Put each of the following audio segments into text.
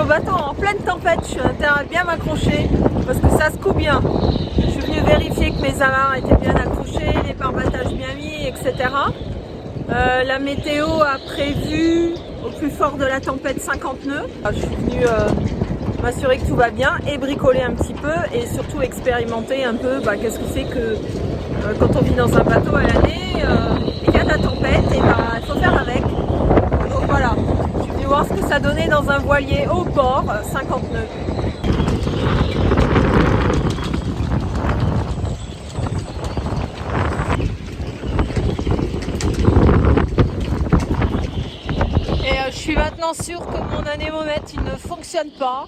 au bateau en pleine tempête, je suis intérêt à bien m'accrocher parce que ça secoue bien. Je suis venue vérifier que mes amarres étaient bien accrochés, les pare-battages bien mis, etc. La météo a prévu au plus fort de la tempête 50 nœuds. Je suis venue m'assurer que tout va bien et bricoler un petit peu et surtout expérimenter un peu qu'est-ce que c'est que quand on vit dans un bateau à l'année et qu'il y a de la tempête, et il faut faire avec. Donc voilà, je suis venue voir ce que ça donnait dans un voilier au port 50 nœuds. Je suis maintenant sûre que mon anémomètre il ne fonctionne pas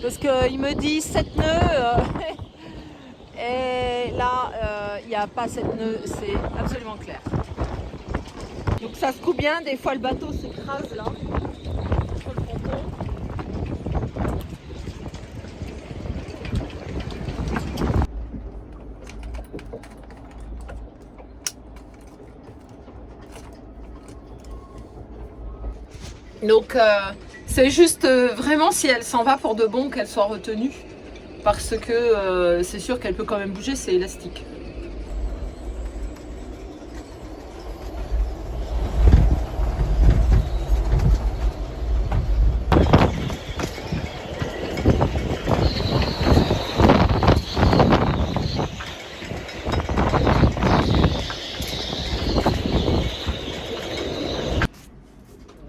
parce qu'il me dit 7 nœuds et là il n'y a pas 7 nœuds, c'est absolument clair. Donc ça secoue bien, des fois le bateau s'écrase là sur le ponton. Donc c'est juste vraiment si elle s'en va pour de bon qu'elle soit retenue parce que c'est sûr qu'elle peut quand même bouger, c'est élastique.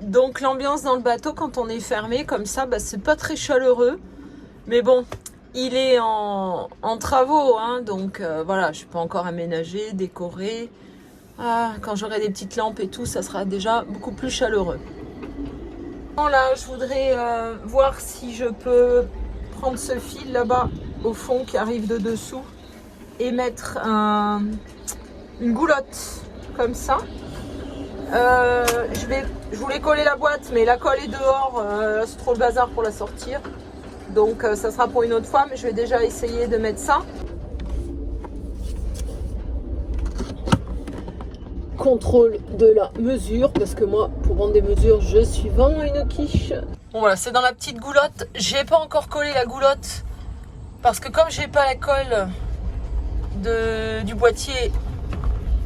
Donc l'ambiance dans le bateau quand on est fermé comme ça, c'est pas très chaleureux. Mais bon, il est en travaux, hein, donc voilà, je suis pas encore aménagé, décoré. Quand j'aurai des petites lampes et tout, ça sera déjà beaucoup plus chaleureux. Là, je voudrais voir si je peux prendre ce fil là-bas au fond qui arrive de dessous et mettre une goulotte comme ça. Je voulais coller la boîte, mais la colle est dehors, c'est trop le bazar pour la sortir. Donc ça sera pour une autre fois, mais je vais déjà essayer de mettre ça. Contrôle de la mesure, parce que moi, pour prendre des mesures, je suis vraiment une quiche. Bon voilà, c'est dans la petite goulotte. J'ai pas encore collé la goulotte, parce que comme j'ai pas la colle du boîtier,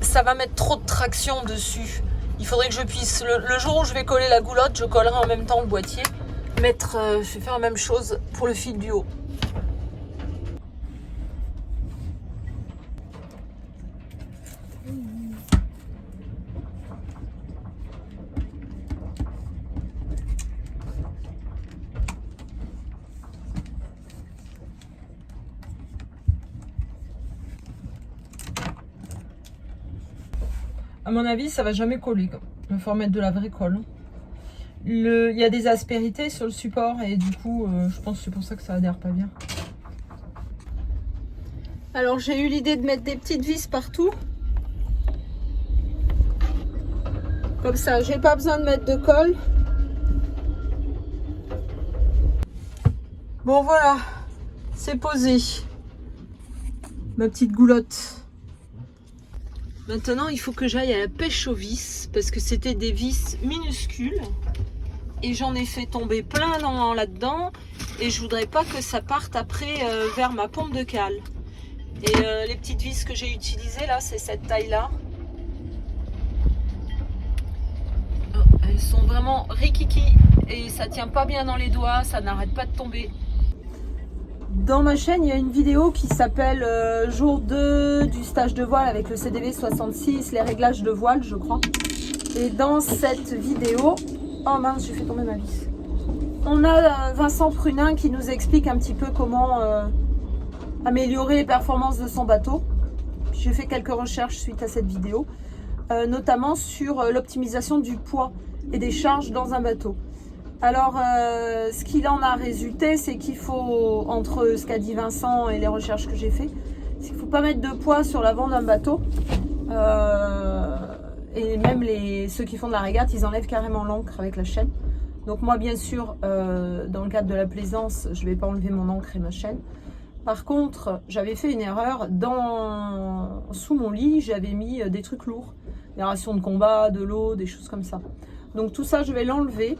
ça va mettre trop de traction dessus. Il faudrait que je puisse, le jour où je vais coller la goulotte, je collerai en même temps le boîtier. Je vais faire la même chose pour le fil du haut. À mon avis, ça va jamais coller. Il va falloir mettre de la vraie colle. Il y a des aspérités sur le support et du coup, je pense que c'est pour ça que ça adhère pas bien. Alors, j'ai eu l'idée de mettre des petites vis partout. Comme ça, j'ai pas besoin de mettre de colle. Bon, voilà, c'est posé. Ma petite goulotte. Maintenant, il faut que j'aille à la pêche aux vis parce que c'était des vis minuscules et j'en ai fait tomber plein là-dedans et je voudrais pas que ça parte après vers ma pompe de cale. Et les petites vis que j'ai utilisées là, c'est cette taille-là. Oh, elles sont vraiment rikiki et ça tient pas bien dans les doigts, ça n'arrête pas de tomber. Dans ma chaîne, il y a une vidéo qui s'appelle jour 2 du stage de voile avec le CDV 66, les réglages de voile, je crois. Et dans cette vidéo, oh mince, j'ai fait tomber ma vis. On a Vincent Prunin qui nous explique un petit peu comment améliorer les performances de son bateau. J'ai fait quelques recherches suite à cette vidéo, notamment sur l'optimisation du poids et des charges dans un bateau. Alors, ce qu'il en a résulté, c'est qu'il faut, entre ce qu'a dit Vincent et les recherches que j'ai fait, c'est qu'il ne faut pas mettre de poids sur l'avant d'un bateau. Et même ceux qui font de la régate, ils enlèvent carrément l'ancre avec la chaîne. Donc moi, bien sûr, dans le cadre de la plaisance, je ne vais pas enlever mon ancre et ma chaîne. Par contre, j'avais fait une erreur. Sous mon lit, j'avais mis des trucs lourds. Des rations de combat, de l'eau, des choses comme ça. Donc tout ça, je vais l'enlever.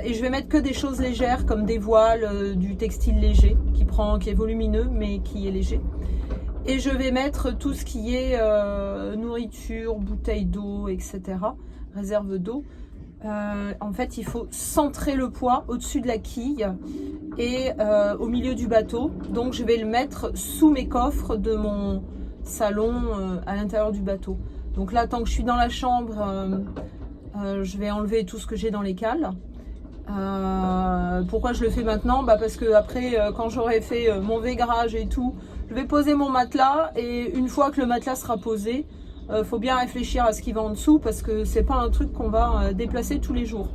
Et je vais mettre que des choses légères comme des voiles, du textile léger qui est volumineux mais qui est léger. Et je vais mettre tout ce qui est nourriture, bouteille d'eau, etc. Réserve d'eau. En fait, il faut centrer le poids au-dessus de la quille et au milieu du bateau. Donc, je vais le mettre sous mes coffres de mon salon à l'intérieur du bateau. Donc là, tant que je suis dans la chambre, je vais enlever tout ce que j'ai dans les cales. Pourquoi je le fais maintenant? Parce que après, quand j'aurai fait mon vaigrage et tout, je vais poser mon matelas, et une fois que le matelas sera posé, faut bien réfléchir à ce qui va en dessous, parce que c'est pas un truc qu'on va déplacer tous les jours.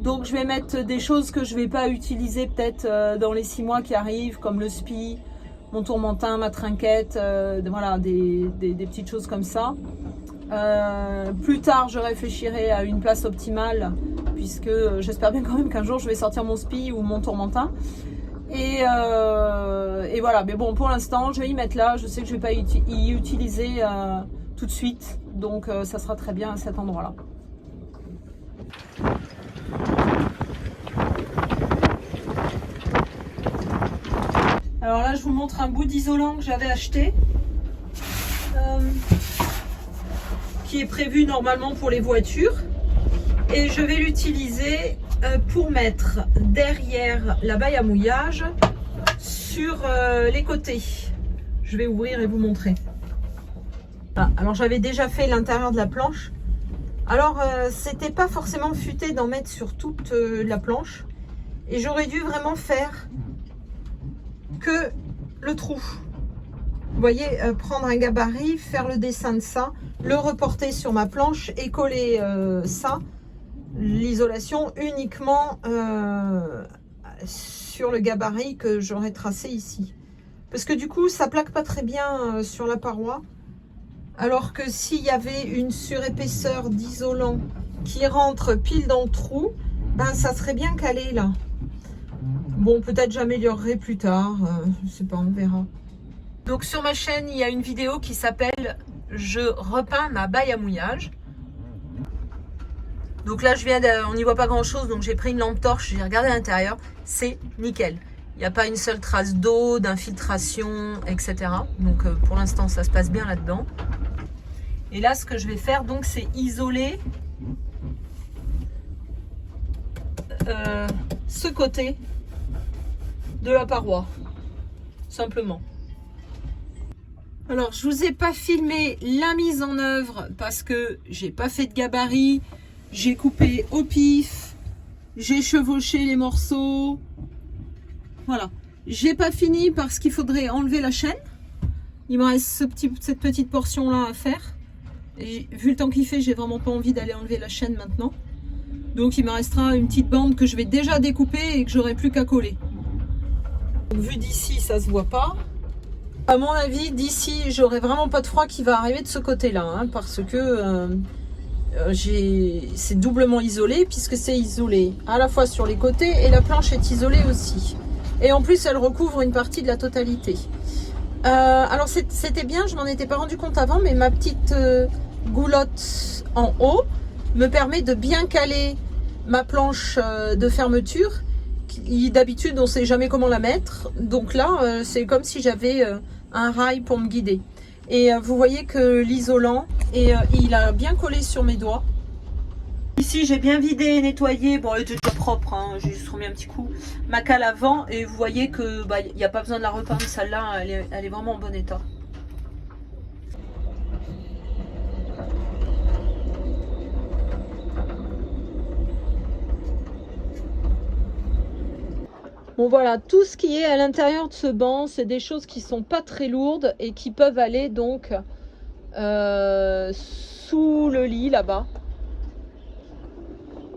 Donc je vais mettre des choses que je vais pas utiliser peut-être dans les 6 mois qui arrivent, comme le spi, mon tourmentin, ma trinquette, voilà, des petites choses comme ça. Plus tard, je réfléchirai à une place optimale, puisque j'espère bien quand même qu'un jour je vais sortir mon spi ou mon tourmentin. Et voilà, mais bon, pour l'instant, je vais y mettre là. Je sais que je vais pas y utiliser tout de suite, donc ça sera très bien à cet endroit-là. Alors là, je vous montre un bout d'isolant que j'avais acheté, qui est prévu normalement pour les voitures, et je vais l'utiliser pour mettre derrière la baille à mouillage sur les côtés. Je vais ouvrir et vous montrer. Ah, alors j'avais déjà fait l'intérieur de la planche. Alors c'était pas forcément futé d'en mettre sur toute la planche, et j'aurais dû vraiment faire que le trou. Vous voyez, prendre un gabarit, faire le dessin de ça, le reporter sur ma planche et coller ça, l'isolation, uniquement sur le gabarit que j'aurais tracé ici. Parce que du coup, ça plaque pas très bien sur la paroi. Alors que s'il y avait une surépaisseur d'isolant qui rentre pile dans le trou, ben ça serait bien calé là. Bon, peut-être j'améliorerai plus tard, je sais pas, on verra. Donc sur ma chaîne, il y a une vidéo qui s'appelle « Je repeins ma baille à mouillage ». Donc là, on n'y voit pas grand-chose, donc j'ai pris une lampe torche, j'ai regardé à l'intérieur, c'est nickel. Il n'y a pas une seule trace d'eau, d'infiltration, etc. Donc pour l'instant, ça se passe bien là-dedans. Et là, ce que je vais faire, donc, c'est isoler ce côté de la paroi, simplement. Alors, je vous ai pas filmé la mise en œuvre parce que j'ai pas fait de gabarit, j'ai coupé au pif, j'ai chevauché les morceaux, voilà. J'ai pas fini parce qu'il faudrait enlever la chaîne. Il me reste cette petite portion là à faire. Et vu le temps qu'il fait, j'ai vraiment pas envie d'aller enlever la chaîne maintenant. Donc il me restera une petite bande que je vais déjà découper et que j'aurai plus qu'à coller. Donc, vu d'ici, ça se voit pas. À mon avis, d'ici, j'aurai vraiment pas de froid qui va arriver de ce côté-là, hein, parce que c'est doublement isolé, puisque c'est isolé à la fois sur les côtés et la planche est isolée aussi. Et en plus, elle recouvre une partie de la totalité. Alors c'était bien, je m'en étais pas rendu compte avant, mais ma petite goulotte en haut me permet de bien caler ma planche de fermeture. D'habitude on sait jamais comment la mettre, donc là c'est comme si j'avais un rail pour me guider. Et vous voyez que l'isolant, il a bien collé sur mes doigts. Ici j'ai bien vidé et nettoyé, bon elle était déjà propre, hein, j'ai juste remis un petit coup, ma cale avant, et vous voyez que il n'y a pas besoin de la repeindre, celle-là elle est vraiment en bon état. Bon voilà, tout ce qui est à l'intérieur de ce banc, c'est des choses qui sont pas très lourdes et qui peuvent aller donc sous le lit là-bas.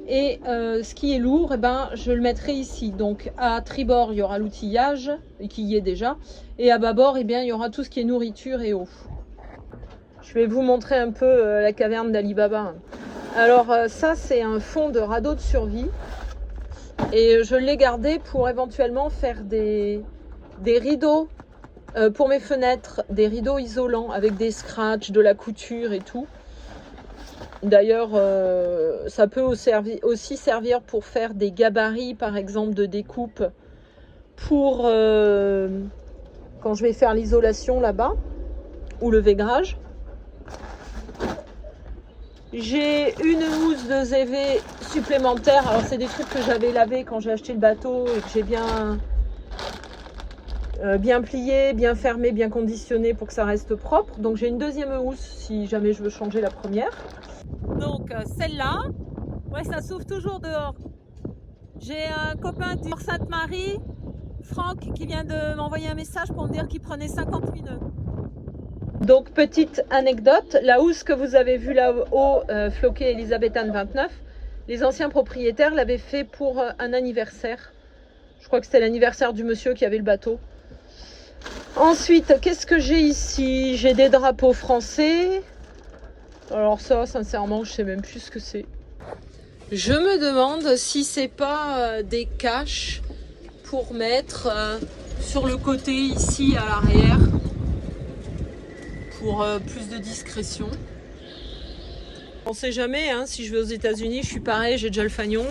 Et ce qui est lourd, eh ben, je le mettrai ici. Donc à tribord, il y aura l'outillage, qui y est déjà. Et à bâbord, eh bien, il y aura tout ce qui est nourriture et eau. Je vais vous montrer un peu la caverne d'Ali Baba. Alors ça, c'est un fond de radeau de survie. Et je l'ai gardé pour éventuellement faire des rideaux pour mes fenêtres. Des rideaux isolants avec des scratchs, de la couture et tout. D'ailleurs, ça peut aussi servir pour faire des gabarits, par exemple, de découpe pour quand je vais faire l'isolation là-bas ou le vaigrage. J'ai une housse de ZV supplémentaire. Alors, c'est des trucs que j'avais lavés quand j'ai acheté le bateau et que j'ai bien plié, bien fermé, bien conditionné pour que ça reste propre. Donc, j'ai une deuxième housse si jamais je veux changer la première. Donc celle-là, ouais, ça s'ouvre toujours dehors. J'ai un copain du Port Sainte-Marie, Franck, qui vient de m'envoyer un message pour me dire qu'il prenait 58 nœuds. Donc petite anecdote, la housse que vous avez vue là-haut, floquée Elisabethane 29, les anciens propriétaires l'avaient fait pour un anniversaire. Je crois que c'était l'anniversaire du monsieur qui avait le bateau. Ensuite, qu'est-ce que j'ai ici? J'ai des drapeaux français. Alors ça, sincèrement, je sais même plus ce que c'est. Je me demande si c'est pas des caches pour mettre sur le côté ici à l'arrière pour plus de discrétion. On sait jamais, hein, si je vais aux États-Unis, je suis pareil, j'ai déjà le fanion.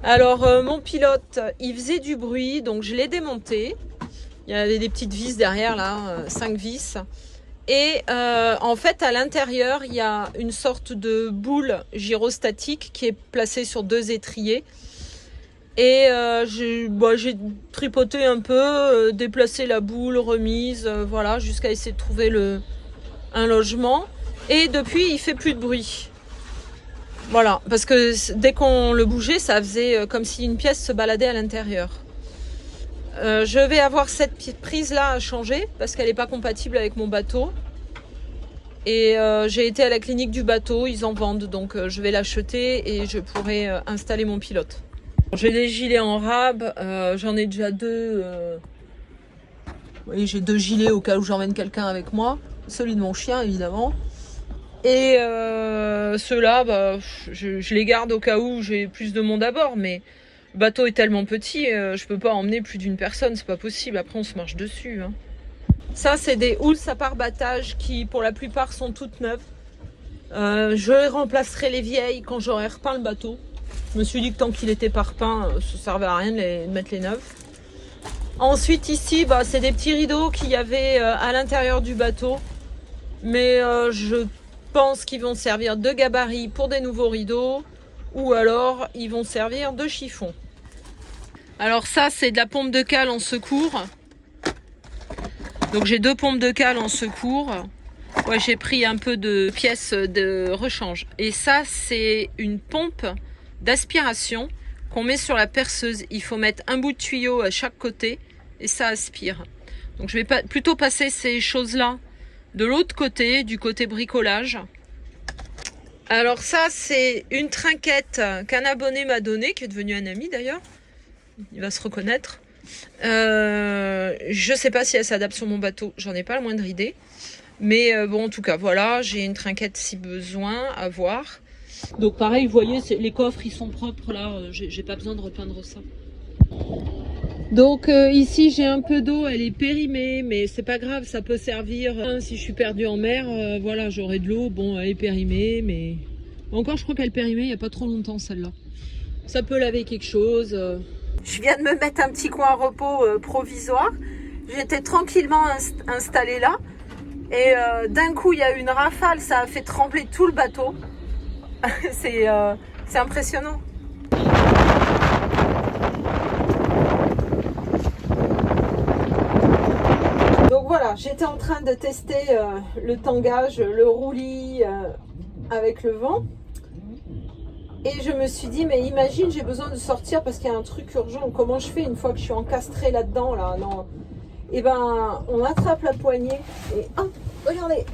Alors mon pilote, il faisait du bruit, donc je l'ai démonté. Il y avait des petites vis derrière là, 5 vis. Et en fait, à l'intérieur, il y a une sorte de boule gyrostatique qui est placée sur 2 étriers. Et j'ai tripoté un peu, déplacé la boule, remise, voilà, jusqu'à essayer de trouver un logement. Et depuis, il fait plus de bruit. Voilà, parce que dès qu'on le bougeait, ça faisait comme si une pièce se baladait à l'intérieur. Je vais avoir cette prise là à changer parce qu'elle n'est pas compatible avec mon bateau et j'ai été à la clinique du bateau, ils en vendent, donc je vais l'acheter et je pourrai installer mon pilote. J'ai des gilets en rab, j'en ai déjà 2. Oui, j'ai 2 gilets au cas où j'emmène quelqu'un avec moi, celui de mon chien évidemment. Et ceux-là, je les garde au cas où j'ai plus de monde à bord, mais le bateau est tellement petit, je peux pas emmener plus d'une personne, c'est pas possible. Après, on se marche dessus. Hein. Ça, c'est des housses à pare-battage qui, pour la plupart, sont toutes neuves. Je remplacerai les vieilles quand j'aurai repeint le bateau. Je me suis dit que tant qu'il était pas repeint, ça servait à rien de mettre les neuves. Ensuite, ici, c'est des petits rideaux qu'il y avait à l'intérieur du bateau. Mais je pense qu'ils vont servir de gabarit pour des nouveaux rideaux. Ou alors, ils vont servir de chiffon. Alors ça, c'est de la pompe de cale en secours. Donc j'ai 2 pompes de cale en secours. Ouais, j'ai pris un peu de pièces de rechange. Et ça, c'est une pompe d'aspiration qu'on met sur la perceuse. Il faut mettre un bout de tuyau à chaque côté et ça aspire. Donc je vais plutôt passer ces choses-là de l'autre côté, du côté bricolage. Alors ça, c'est une trinquette qu'un abonné m'a donnée, qui est devenu un ami d'ailleurs. Il va se reconnaître. Je sais pas si elle s'adapte sur mon bateau, j'en ai pas la moindre idée. Mais bon, en tout cas, voilà, j'ai une trinquette si besoin à voir. Donc pareil, vous voyez, les coffres, ils sont propres là, j'ai pas besoin de repeindre ça. Donc ici, j'ai un peu d'eau, elle est périmée, mais c'est pas grave, ça peut servir. Si je suis perdue en mer, voilà, j'aurai de l'eau. Bon, elle est périmée, mais... Encore, je crois qu'elle est périmée il n'y a pas trop longtemps, celle-là. Ça peut laver quelque chose. Je viens de me mettre un petit coin repos provisoire. J'étais tranquillement installée là. Et d'un coup, il y a eu une rafale, ça a fait trembler tout le bateau. C'est impressionnant. Donc voilà, j'étais en train de tester le tangage, le roulis avec le vent. Et je me suis dit, mais imagine, j'ai besoin de sortir parce qu'il y a un truc urgent. Comment je fais une fois que je suis encastrée là-dedans là, non. Et ben, on attrape la poignée et hop, regardez.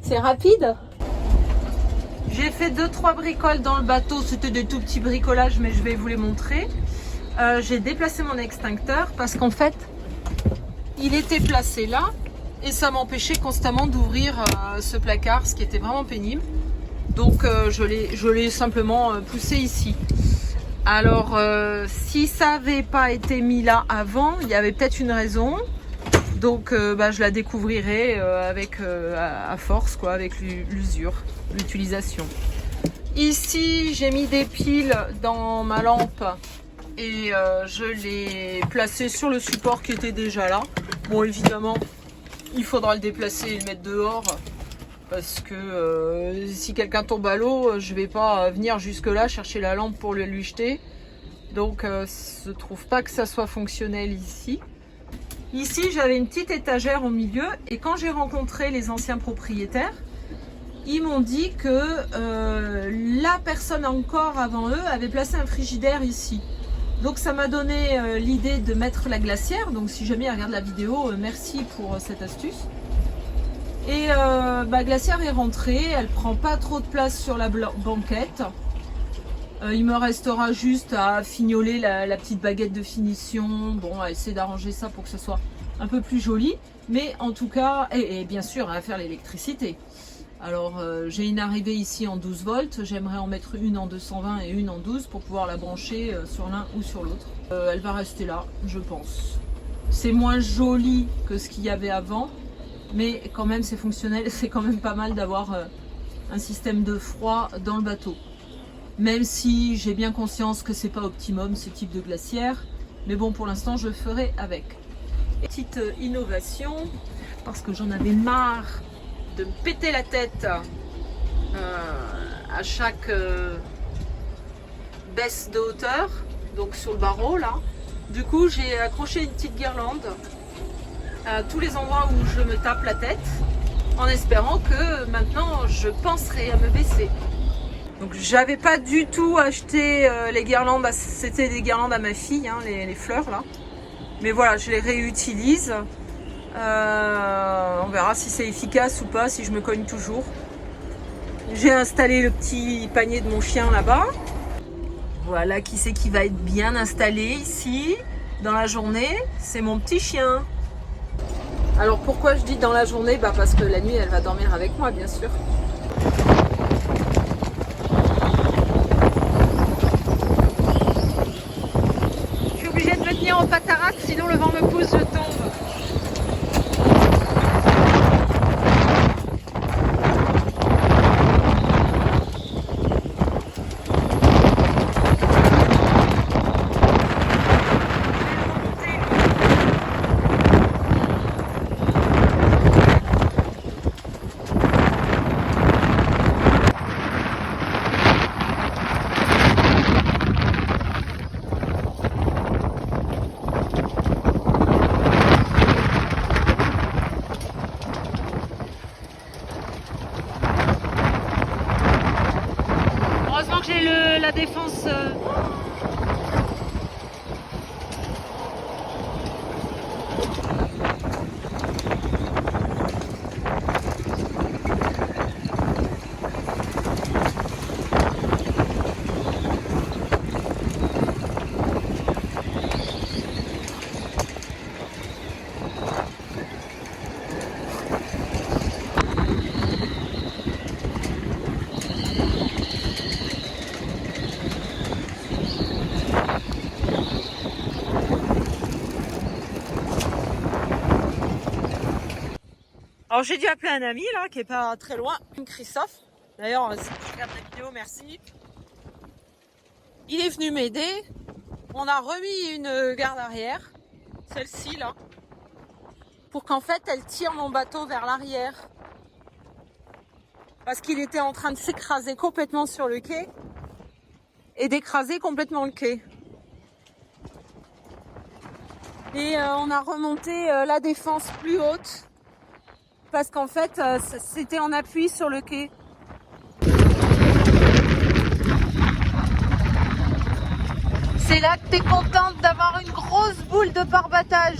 C'est rapide. J'ai fait 2-3 bricoles dans le bateau. C'était des tout petits bricolages, mais je vais vous les montrer. J'ai déplacé mon extincteur parce qu'en fait, il était placé là. Et ça m'empêchait constamment d'ouvrir ce placard, ce qui était vraiment pénible. Donc je l'ai simplement poussé ici. Alors si ça n'avait pas été mis là avant, il y avait peut-être une raison. Donc je la découvrirai avec à force, quoi, avec l'usure, l'utilisation. Ici, j'ai mis des piles dans ma lampe et je l'ai placé sur le support qui était déjà là. Bon, évidemment, il faudra le déplacer et le mettre dehors parce que si quelqu'un tombe à l'eau, je vais pas venir jusque là chercher la lampe pour le lui jeter. Donc, je trouve pas que ça soit fonctionnel ici. Ici, j'avais une petite étagère au milieu et quand j'ai rencontré les anciens propriétaires, ils m'ont dit que la personne encore avant eux avait placé un frigidaire ici. Donc ça m'a donné l'idée de mettre la glacière. Donc si jamais ils regardent la vidéo, merci pour cette astuce. Et glacière est rentrée, elle prend pas trop de place sur la banquette. Il me restera juste à fignoler la petite baguette de finition. Bon, à essayer d'arranger ça pour que ce soit un peu plus joli. Mais en tout cas, et bien sûr, à faire l'électricité. Alors, j'ai une arrivée ici en 12 volts. J'aimerais en mettre une en 220 et une en 12 pour pouvoir la brancher sur l'un ou sur l'autre. Elle va rester là, je pense. C'est moins joli que ce qu'il y avait avant. Mais quand même, c'est fonctionnel. C'est quand même pas mal d'avoir un système de froid dans le bateau. Même si j'ai bien conscience que c'est pas optimum ce type de glacière, mais bon, pour l'instant je ferai avec. Petite innovation, parce que j'en avais marre de me péter la tête à chaque baisse de hauteur, donc sur le barreau là. Du coup, j'ai accroché une petite guirlande à tous les endroits où je me tape la tête, en espérant que maintenant je penserai à me baisser. Donc j'avais pas du tout acheté les guirlandes, c'était des guirlandes à ma fille, hein, les fleurs là. Mais voilà, je les réutilise. On verra si c'est efficace ou pas, si je me cogne toujours. J'ai installé le petit panier de mon chien là-bas. Voilà qui c'est qui va être bien installé ici, dans la journée. C'est mon petit chien. Alors pourquoi je dis dans la journée? Parce que la nuit elle va dormir avec moi bien sûr. En patarade, sinon le vent me pousse, je tombe. Heureusement que j'ai la défense. Alors j'ai dû appeler un ami là qui est pas très loin, Christophe. D'ailleurs, si tu regardes la vidéo, merci. Il est venu m'aider. On a remis une garde arrière, celle-ci là, pour qu'en fait elle tire mon bateau vers l'arrière. Parce qu'il était en train de s'écraser complètement sur le quai et d'écraser complètement le quai. Et on a remonté la défense plus haute. Parce qu'en fait, c'était en appui sur le quai. C'est là que tu es contente d'avoir une grosse boule de barbattage.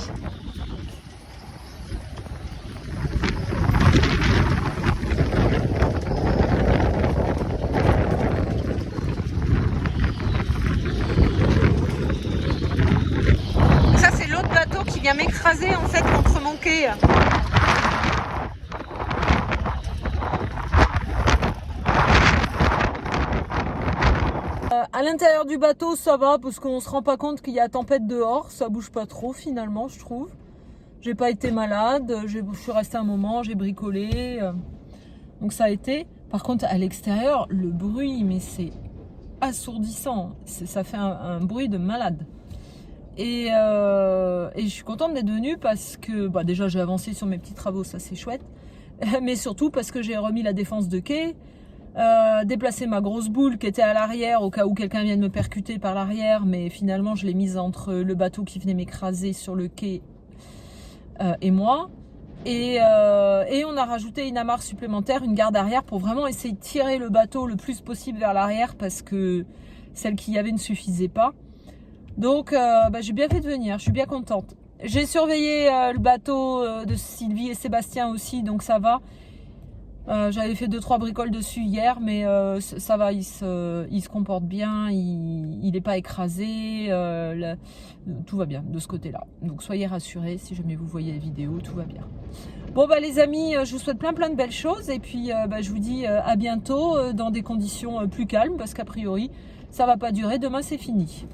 Ça, c'est l'autre bateau qui vient m'écraser en fait contre mon quai. À l'intérieur du bateau ça va parce qu'on se rend pas compte qu'il y a tempête dehors, ça bouge pas trop finalement je trouve. J'ai pas été malade, je suis restée un moment, j'ai bricolé. Donc ça a été. Par contre, à l'extérieur, le bruit, mais c'est assourdissant. Ça fait un bruit de malade. Et je suis contente d'être venue parce que bah, déjà j'ai avancé sur mes petits travaux, ça c'est chouette. Mais surtout parce que j'ai remis la défense de quai, déplacé ma grosse boule qui était à l'arrière au cas où quelqu'un vienne me percuter par l'arrière. Mais finalement, je l'ai mise entre le bateau qui venait m'écraser sur le quai et moi. Et on a rajouté une amarre supplémentaire, une garde arrière pour vraiment essayer de tirer le bateau le plus possible vers l'arrière parce que celle qu'il y avait ne suffisait pas. Donc bah, j'ai bien fait de venir, je suis bien contente. J'ai surveillé le bateau de Sylvie et Sébastien aussi, donc ça va. J'avais fait 2-3 bricoles dessus hier, mais ça va, il se comporte bien, il n'est pas écrasé, tout va bien de ce côté-là. Donc soyez rassurés, si jamais vous voyez la vidéo, tout va bien. Bon bah les amis, je vous souhaite plein de belles choses et puis bah, je vous dis à bientôt dans des conditions plus calmes parce qu'a priori ça va pas durer, demain c'est fini.